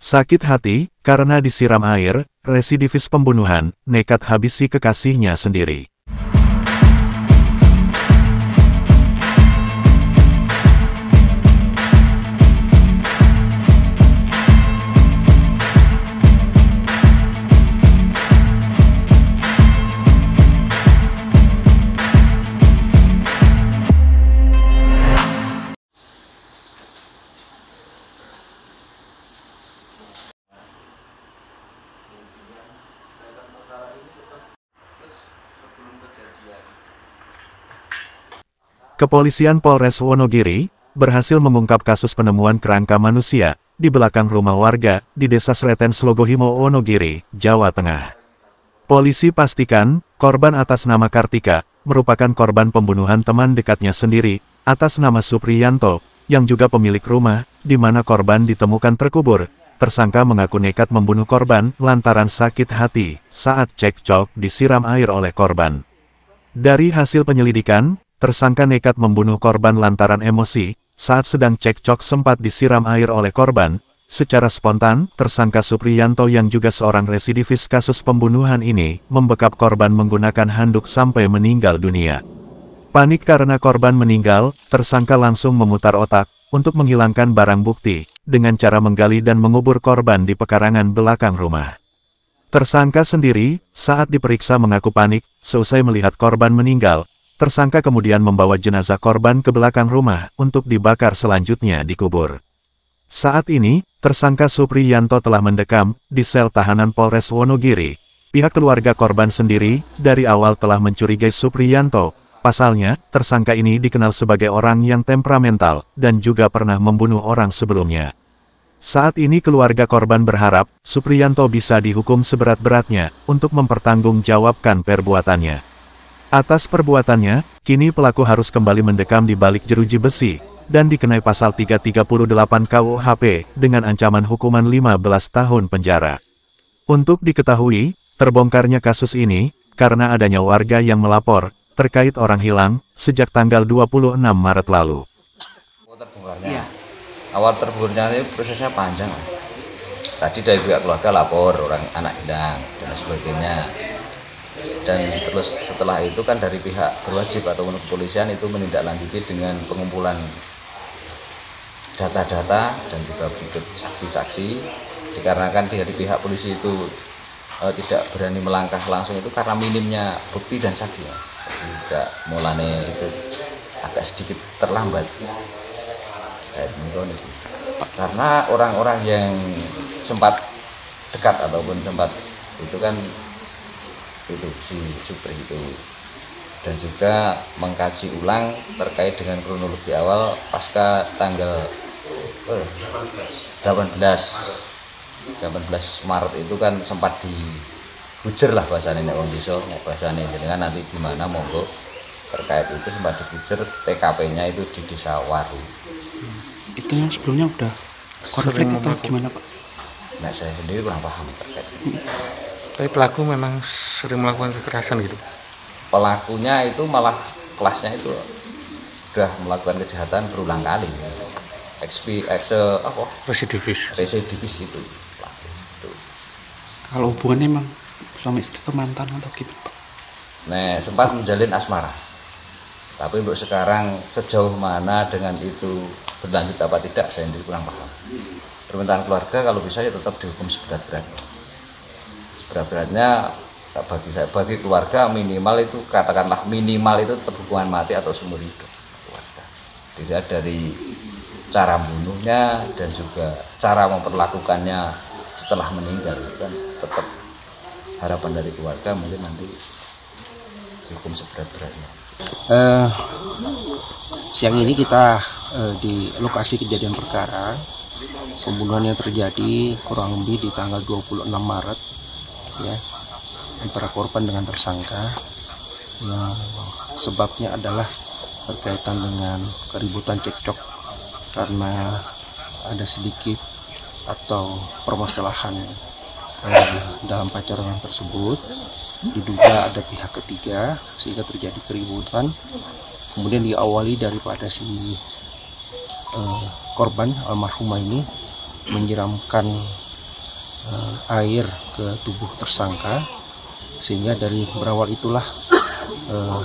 Sakit hati, karena disiram air, residivis pembunuhan, nekat habisi kekasihnya sendiri. Kepolisian Polres Wonogiri berhasil mengungkap kasus penemuan kerangka manusia di belakang rumah warga di Desa Sreten Slogohimo, Wonogiri, Jawa Tengah. Polisi pastikan korban atas nama Kartika merupakan korban pembunuhan teman dekatnya sendiri atas nama Supriyanto, yang juga pemilik rumah di mana korban ditemukan terkubur. Tersangka mengaku nekat membunuh korban lantaran sakit hati saat cekcok disiram air oleh korban. Dari hasil penyelidikan, tersangka nekat membunuh korban lantaran emosi saat sedang cekcok sempat disiram air oleh korban. Secara spontan, tersangka Supriyanto yang juga seorang residivis kasus pembunuhan ini membekap korban menggunakan handuk sampai meninggal dunia. Panik karena korban meninggal, tersangka langsung memutar otak untuk menghilangkan barang bukti dengan cara menggali dan mengubur korban di pekarangan belakang rumah. Tersangka sendiri saat diperiksa mengaku panik seusai melihat korban meninggal. Tersangka kemudian membawa jenazah korban ke belakang rumah untuk dibakar selanjutnya dikubur. Saat ini, tersangka Supriyanto telah mendekam di sel tahanan Polres Wonogiri. Pihak keluarga korban sendiri dari awal telah mencurigai Supriyanto. Pasalnya, tersangka ini dikenal sebagai orang yang temperamental dan juga pernah membunuh orang sebelumnya. Saat ini keluarga korban berharap Supriyanto bisa dihukum seberat-beratnya untuk mempertanggungjawabkan perbuatannya. Atas perbuatannya, kini pelaku harus kembali mendekam di balik jeruji besi, dan dikenai pasal 338 KUHP dengan ancaman hukuman 15 tahun penjara. Untuk diketahui, terbongkarnya kasus ini, karena adanya warga yang melapor, terkait orang hilang, sejak tanggal 26 Maret lalu. Awal terbongkarnya ini prosesnya panjang. Tadi dari pihak keluarga lapor, orang anak hilang, dan sebagainya. Dan terus setelah itu kan dari pihak berwajib atau kepolisian itu menindaklanjuti dengan pengumpulan data-data dan juga berikut saksi-saksi. Dikarenakan dari pihak polisi itu tidak berani melangkah langsung itu karena minimnya bukti dan saksi, Mas. Tidak mulane itu agak sedikit terlambat. Karena orang-orang yang sempat dekat ataupun sempat itu kan itu si Supri itu, dan juga mengkaji ulang terkait dengan kronologi awal pasca tanggal 18 Maret itu kan sempat dibujer lah bahasanya nek wong desa, nek bahasanya dengan nanti gimana monggo terkait itu sempat dibujer. TKP-nya itu di Desa Waru. Itu yang sebelumnya udah konflik atau gimana, Pak? Nah, saya sendiri kurang paham terkait. Tapi pelaku memang sering melakukan kekerasan gitu? Pelakunya itu malah kelasnya itu sudah melakukan kejahatan berulang kali. Residivis itu pelaku itu. Kalau hubungannya emang suami istri atau mantan atau gimana, Pak? Nah, sempat menjalin asmara. Tapi untuk sekarang sejauh mana dengan itu berlanjut apa tidak, saya sendiri kurang paham. Permintaan keluarga kalau bisa ya tetap dihukum seberat-beratnya. Berat-beratnya bagi keluarga minimal itu, katakanlah minimal itu tetap hukuman mati atau seumur hidup keluarga. Dilihat dari cara membunuhnya dan juga cara memperlakukannya setelah meninggal, kan tetap harapan dari keluarga mungkin nanti dihukum seberat-beratnya. Siang ini kita di lokasi kejadian perkara. Pembunuhan yang terjadi kurang lebih di tanggal 26 Maret ya, antara korban dengan tersangka, yang sebabnya adalah berkaitan dengan keributan cekcok karena ada sedikit atau permasalahan dalam pacaran tersebut. Diduga ada pihak ketiga sehingga terjadi keributan, kemudian diawali daripada si korban almarhumah ini menyiramkan air ke tubuh tersangka, sehingga dari berawal itulah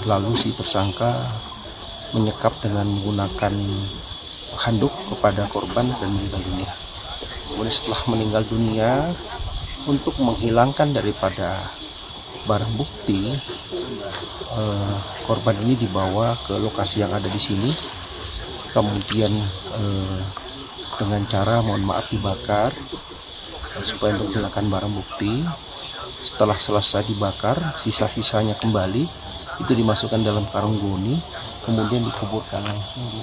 lalu si tersangka menyekap dengan menggunakan handuk kepada korban dan meninggal dunia. Kemudian setelah meninggal dunia, untuk menghilangkan daripada barang bukti, korban ini dibawa ke lokasi yang ada di sini, kemudian dengan cara mohon maaf dibakar supaya untuk menghilangkan barang bukti. Setelah selesai dibakar, sisa-sisanya kembali itu dimasukkan dalam karung goni, kemudian dikuburkan langsung di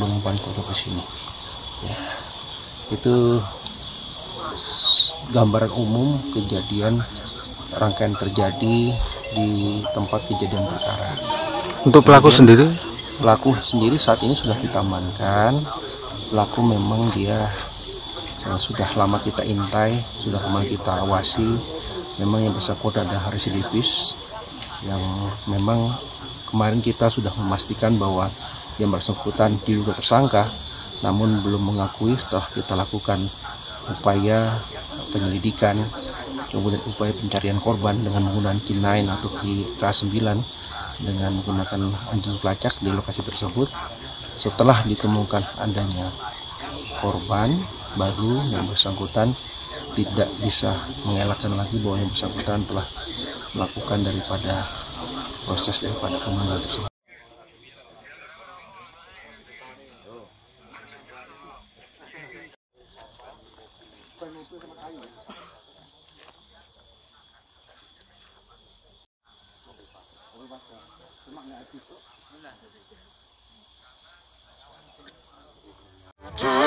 Lumban Kota ke sini. Ya. Itu gambaran umum kejadian rangkaian terjadi di tempat kejadian perkara. Untuk pelaku sendiri? Pelaku sendiri saat ini sudah kita amankan. Pelaku memang dia sudah lama kita intai, sudah lama kita awasi. Memang yang bersangkutan ada residivis yang memang kemarin kita sudah memastikan bahwa yang bersangkutan diduga tersangka, namun belum mengakui. Setelah kita lakukan upaya penyelidikan, kemudian upaya pencarian korban dengan menggunakan K9 atau K9 dengan menggunakan anjing pelacak di lokasi tersebut. Setelah ditemukan adanya korban, baru yang bersangkutan tidak bisa mengelakkan lagi bahwa yang bersangkutan telah melakukan daripada proses daripada pembunuhan tersebut. Yeah.